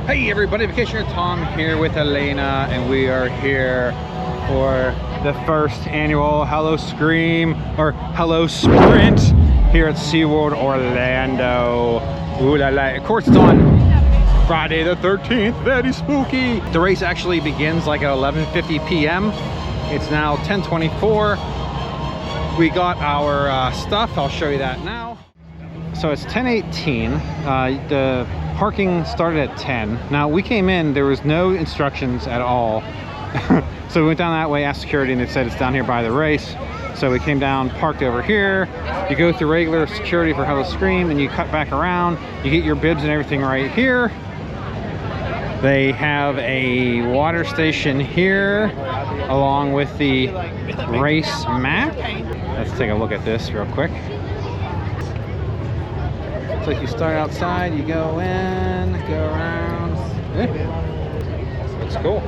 Hey everybody, Vacationeer Tom here with Elena, and we are here for the first annual Howl-O-Scream or Howl-O-Sprint here at SeaWorld Orlando. Ooh la la. Of course, it's on Friday the 13th. Very spooky. The race actually begins like at 11:50 p.m. It's now 10:24. We got our stuff. I'll show you that now. So it's 10:18. The parking started at 10. Now we came in, there was no instructions at all. So we went down that way, asked security, and they said it's down here by the race. So we came down, parked over here. You go through regular security for Howl-O-Scream, and you cut back around. You get your bibs and everything right here. They have a water station here along with the race map. Let's take a look at this real quick. So if you start outside, you go in, go around. Looks cool.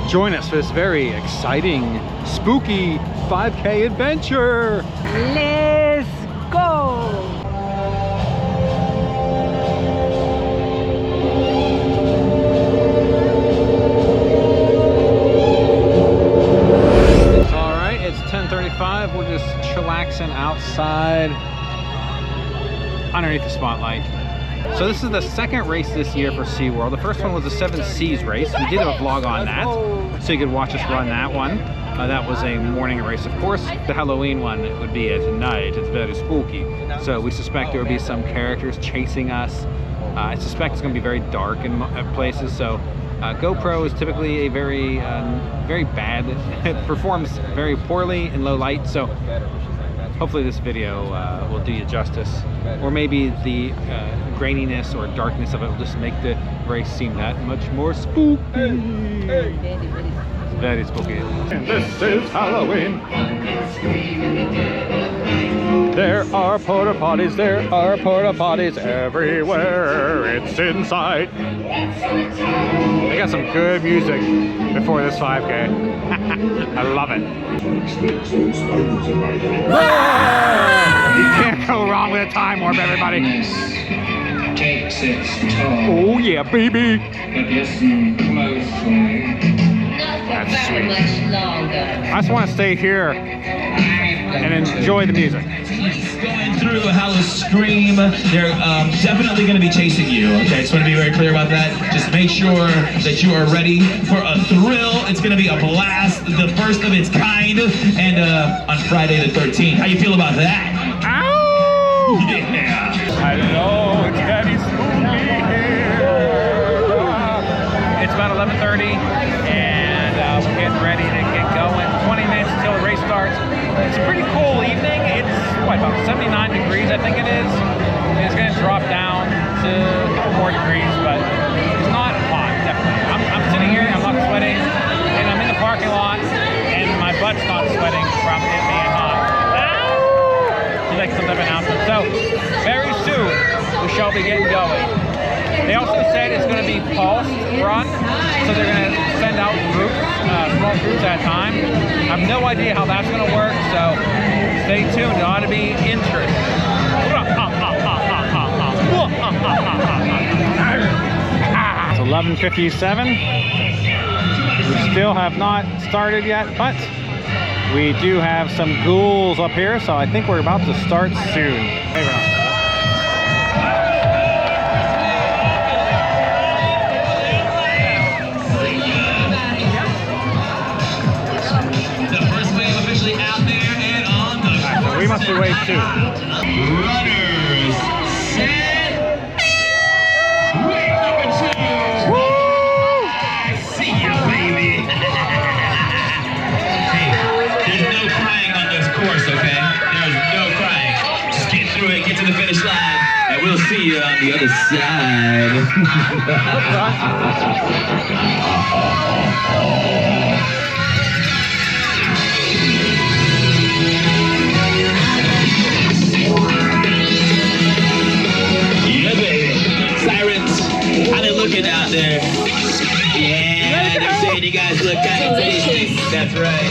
Join us for this very exciting, spooky 5K adventure. Let's go! All right, it's 10:35. We're just chillaxing outside underneath the spotlight. So this is the second race this year for SeaWorld. The first one was the 7 Seas race. We did have a vlog on that, so you could watch us run that one. That was a morning race, of course. The Halloween one would be at night. It's very spooky. So we suspect there will be some characters chasing us. I suspect it's going to be very dark in places. So GoPro is typically a very bad. It performs very poorly in low light. So hopefully this video will do you justice, or maybe the graininess or darkness of it will just make the race seem that much more spooky. Very spooky. This is Halloween. There are porta potties everywhere. It's inside. They got some good music before this 5K. I love it. You can't go wrong with a time warp, everybody. Takes its toll. Oh yeah, baby. But listen closely. That's sweet. I just want to stay here and enjoy the music. Going through Howl-O-Scream, they're definitely going to be chasing you. Okay, I just want to be very clear about that. Just make sure that you are ready for a thrill. It's going to be a blast, the first of its kind, and on Friday the 13th. How you feel about that? Ow! Yeah. Hello, it's very spooky here. It's about 11:30, and we're getting ready to get going. 20 minutes until the race starts. It's a pretty cool evening. It's what, about 79 degrees, I think it is. It's going to drop down to a couple more degrees, but it's not hot, definitely. I'm sitting here, I'm not sweating, and I'm in the parking lot, and my butt's not sweating from it being hot. Ow! Like some type of announcement. So very soon we shall be getting going. They also said it's going to be pulsed run, so they're going to send out groups, small groups at a time. I have no idea how that's going to work, so stay tuned. It ought to be interesting. It's 11:57. We still have not started yet, but we do have some ghouls up here, so I think we're about to start soon. Hey, we must be wave 2. Runners, set, wave number 2. Woo! I see you, baby. Hey, there's no crying on this course, okay? There's no crying. Just get through it, get to the finish line, and we'll see you on the other side. Looking out there. Yeah, they're saying you guys look kind of tasty. That's right.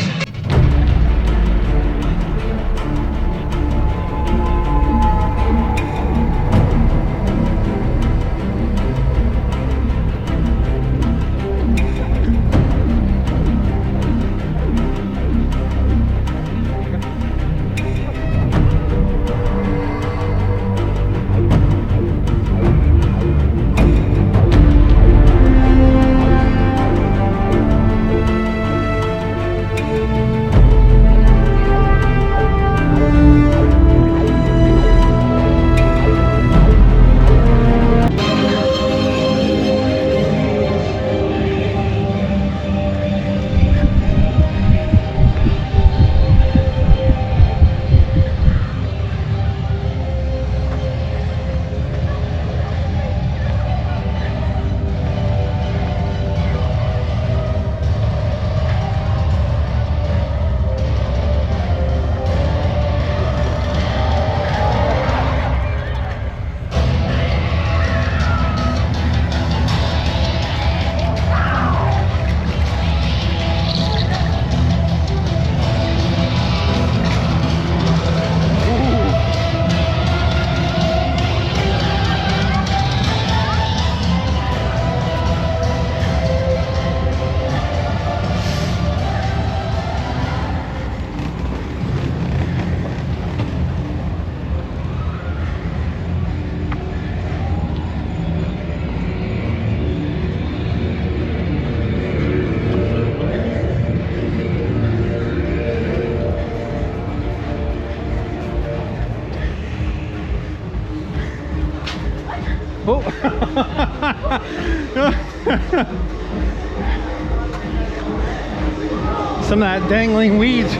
Some of that dangling weeds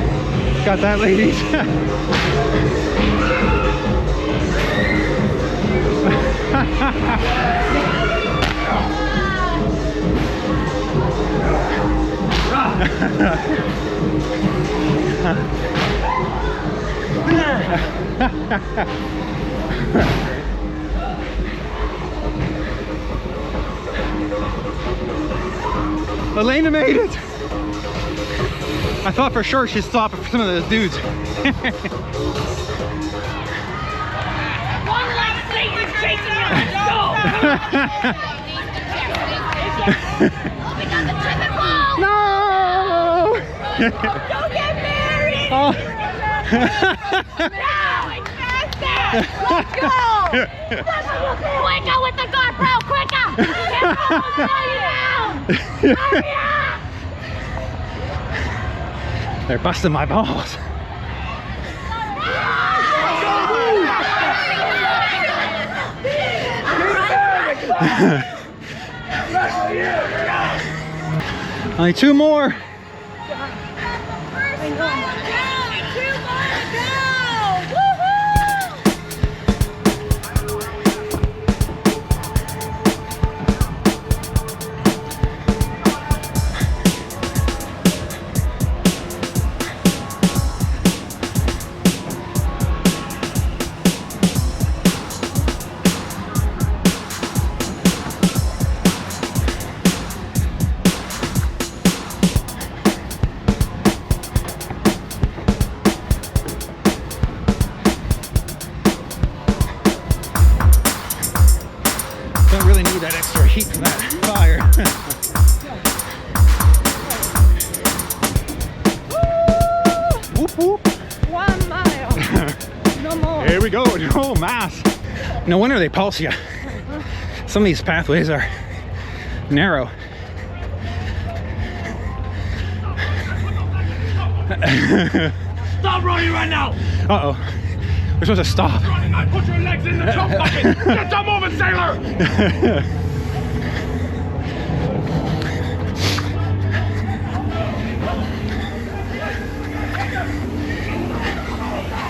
got that lady. Elena made it! I thought for sure she'd stop for some of those dudes. One like Satan's chasing you! Go! We got the tripping ball! No! Don't get married! Oh. Now! Faster! Let's go! Quicker with the guard, bro! Quicker! Get slow you down! Hurry up! They're busting my balls. Only two more. Don't really need that extra heat from that fire. Whoop whoop. 1 mile. No more. Here we go. Oh, mass. No wonder they pulse you. Some of these pathways are narrow. Stop running right now! Uh-oh. We're supposed to stop. Running, I put your legs in the jump bucket! Get them moving, sailor!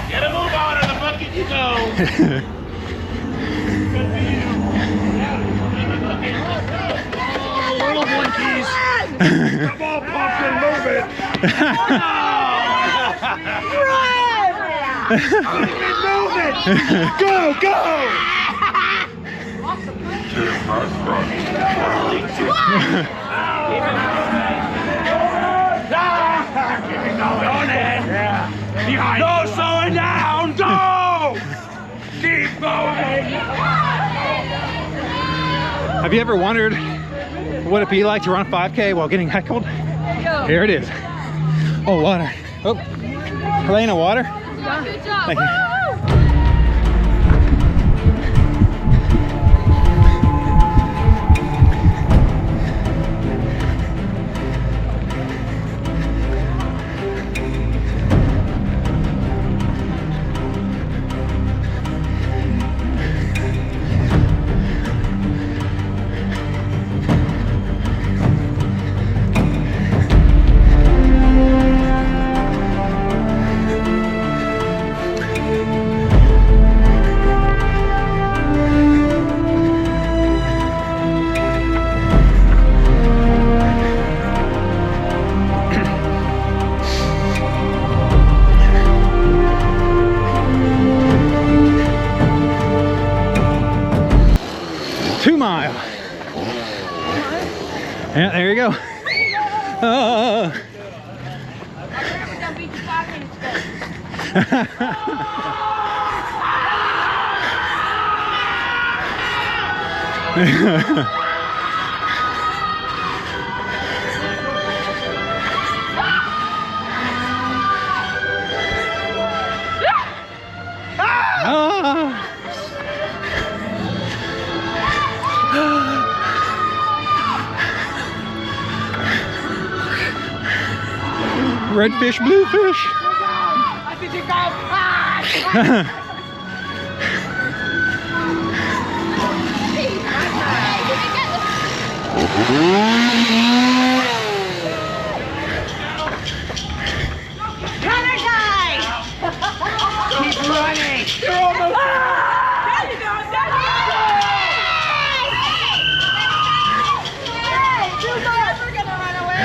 Get a move on in the bucket you go! Little blinkies! Come on, Pumpkin, move it! Move it! Go, go! No slowing down! Go! Keep going! Have you ever wondered what it'd be like to run 5K while getting heckled? Here it is. Oh, water. Oh, Helena, water. Good job. Thank you. Yeah, there you go. Red fish, blue fish. Run or die! Keep running! You're almost there! There you go! There you go! Hey, you're never gonna run away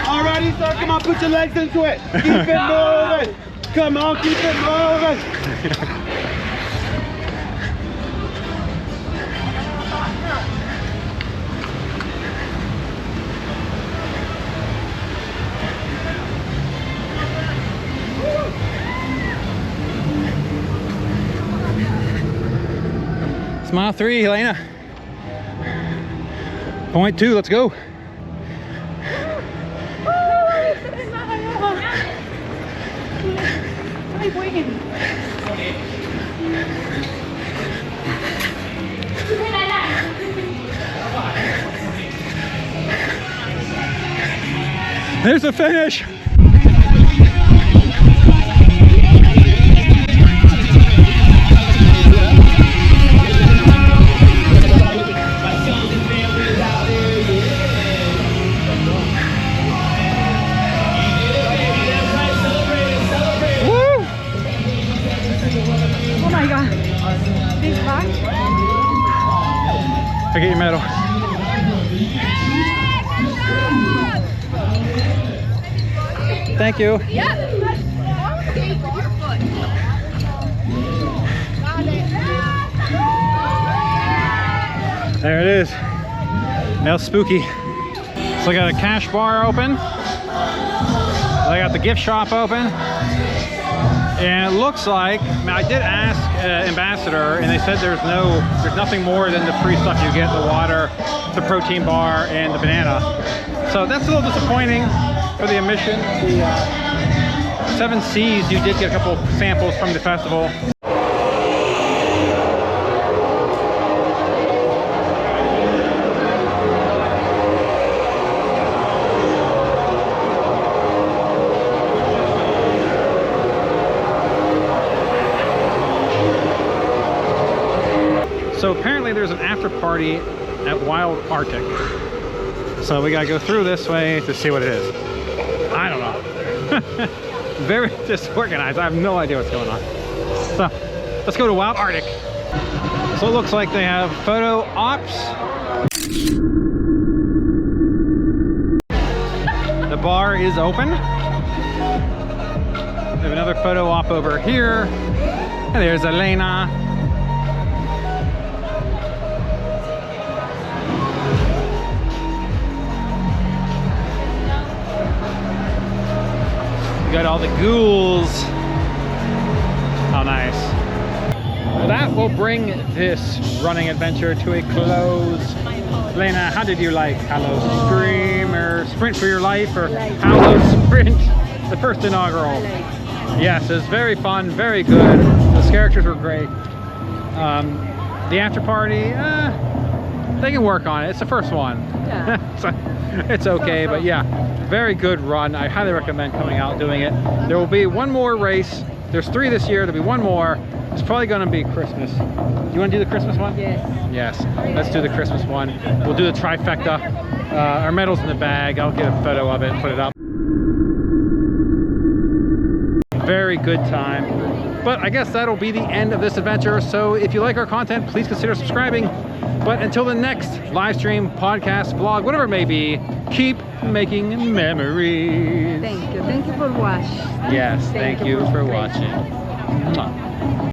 Alrighty, sir, come on, put your legs into it. Keep it moving. Come on, keep it moving. It's mile 3, Helena. Point 2, let's go. There's a finish. I get your medal. Thank you. Yep. There it is. Now spooky. So I got a cash bar open. I got the gift shop open. And it looks like, I did ask Ambassador, and they said there's nothing more than the free stuff you get: the water, the protein bar, and the banana. So that's a little disappointing for the admission. The 7 Seas, you did get a couple samples from the festival. So apparently there's an after party at Wild Arctic. So we gotta go through this way to see what it is. I don't know. Very disorganized. I have no idea what's going on. So let's go to Wild Arctic. So it looks like they have photo ops. The bar is open. They have another photo op over here. And there's Elena. Got all the ghouls. How nice. Well, that will bring this running adventure to a close. Lena, how did you like Howl-O-Scream or Sprint for Your Life or Howl-O-Sprint, the first inaugural? Yes, it was very fun, very good. Those characters were great. The after party, they can work on it. It's the first one. Yeah. So it's okay, but yeah, very good run. I highly recommend coming out and doing it. There will be one more race. There's 3 this year. There'll be one more. It's probably going to be Christmas. Do you want to do the Christmas one? Yes. Yes. Let's do the Christmas one. We'll do the trifecta. Our medal's in the bag. I'll get a photo of it and put it up. Very good time. But I guess that'll be the end of this adventure. So if you like our content, please consider subscribing. But until the next live stream, podcast, vlog, whatever it may be, keep making memories. Thank you. Thank you for watching. Yes, thank you for watching. Mwah.